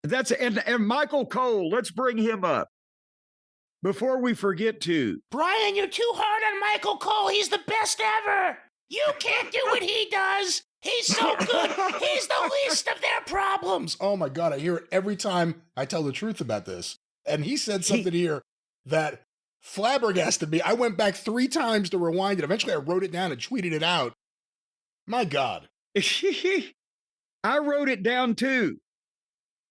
And Michael Cole, let's bring him up before we forget to. Brian, you're too hard on Michael Cole. He's the best ever. You can't do what he does. He's so good. He's the least of their problems. Oh my God, I hear it every time I tell the truth about this. And he said something here that flabbergasted me. I went back 3 times to rewind it. Eventually I wrote it down and tweeted it out. My God. I wrote it down too.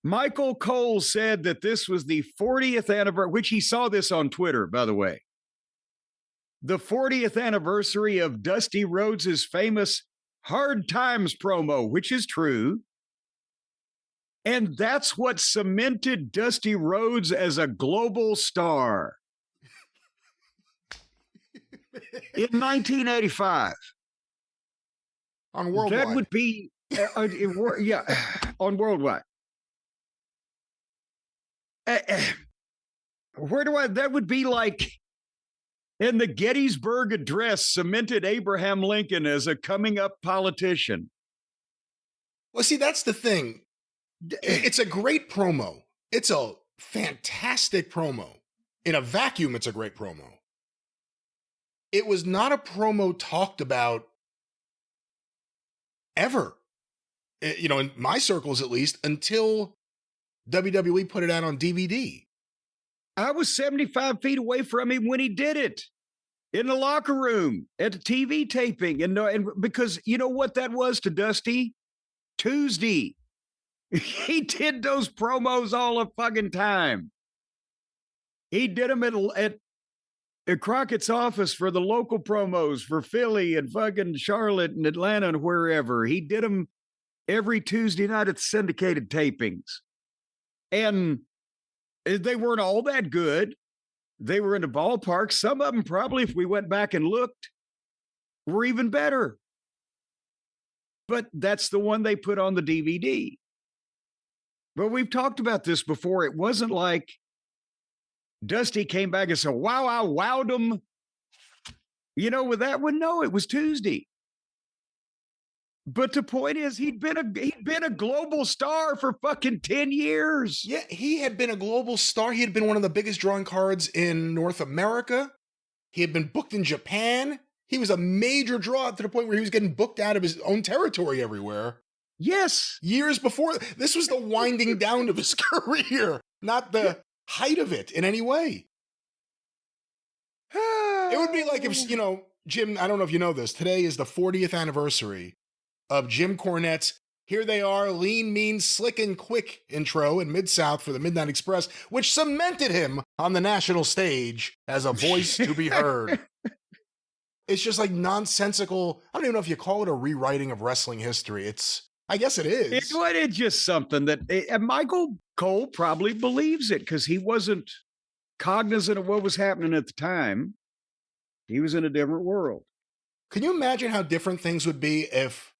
Michael Cole said that this was the 40th anniversary, which he saw this on Twitter, by the way. The 40th anniversary of Dusty Rhodes' famous Hard Times promo, which is true. And that's what cemented Dusty Rhodes as a global star. In 1985. On Worldwide. That would be, on Worldwide. That would be like, in the Gettysburg Address cemented Abraham Lincoln as a coming up politician. Well, see, that's the thing. It's a great promo. It's a fantastic promo. In a vacuum, it's a great promo. It was not a promo talked about ever, in my circles at least, until WWE put it out on DVD. I was 75 feet away from him when he did it, in the locker room at the TV taping. And because you know what that was to Dusty? Tuesday. He did those promos all the fucking time. He did them at Crockett's office for the local promos for Philly and fucking Charlotte and Atlanta and wherever. He did them every Tuesday night at the syndicated tapings. And they weren't all that good. They were in the ballpark. Some of them probably, if we went back and looked, were even better. But that's the one they put on the DVD. But we've talked about this before. It wasn't like Dusty came back and said, wow, I wowed him. With that one, no, it was Tuesday. But the point is, he'd been a global star for fucking 10 years. Yeah, he had been a global star. He had been one of the biggest drawing cards in North America. He had been booked in Japan. He was a major draw to the point where he was getting booked out of his own territory everywhere. Yes. Years before. This was the winding down of his career, not the height of it in any way. It would be like if, Jim, I don't know if you know this, today is the 40th anniversary of Jim Cornette's Here They Are, Lean, Mean, Slick, and Quick intro in Mid-South for the Midnight Express, which cemented him on the national stage as a voice to be heard. It's just like nonsensical. I don't even know if you call it a rewriting of wrestling history. I guess it is. It's just something that Michael Cole probably believes it because he wasn't cognizant of what was happening at the time. He was in a different world. Can you imagine how different things would be if,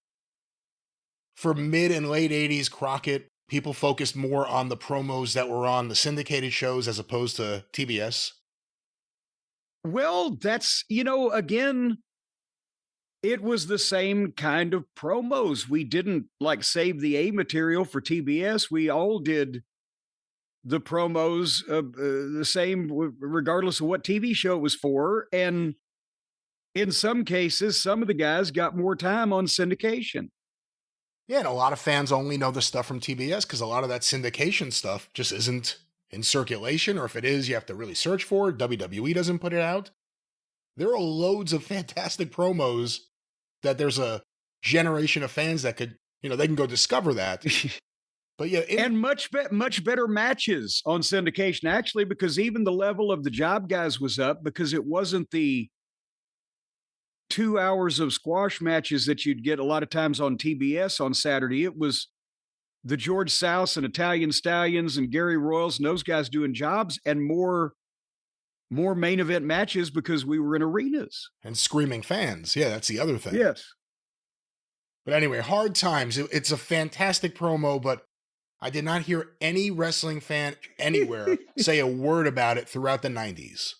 for mid and late 80s Crockett, people focused more on the promos that were on the syndicated shows as opposed to TBS? Well, that's, again, it was the same kind of promos. We didn't save the A material for TBS. We all did the promos the same, regardless of what TV show it was for. And in some cases, some of the guys got more time on syndication. Yeah, and a lot of fans only know the stuff from TBS because a lot of that syndication stuff just isn't in circulation, or if it is, you have to really search for it. WWE doesn't put it out. There are loads of fantastic promos that there's a generation of fans that could, they can go discover that. But yeah. And much better matches on syndication, actually, because even the level of the job guys was up because it wasn't the 2 hours of squash matches that you'd get a lot of times on TBS on Saturday. It was the George Souths and Italian Stallions and Gary Royals and those guys doing jobs and more main event matches because we were in arenas. And screaming fans. Yeah, that's the other thing. Yes. But anyway, Hard Times. It's a fantastic promo, but I did not hear any wrestling fan anywhere say a word about it throughout the 90s.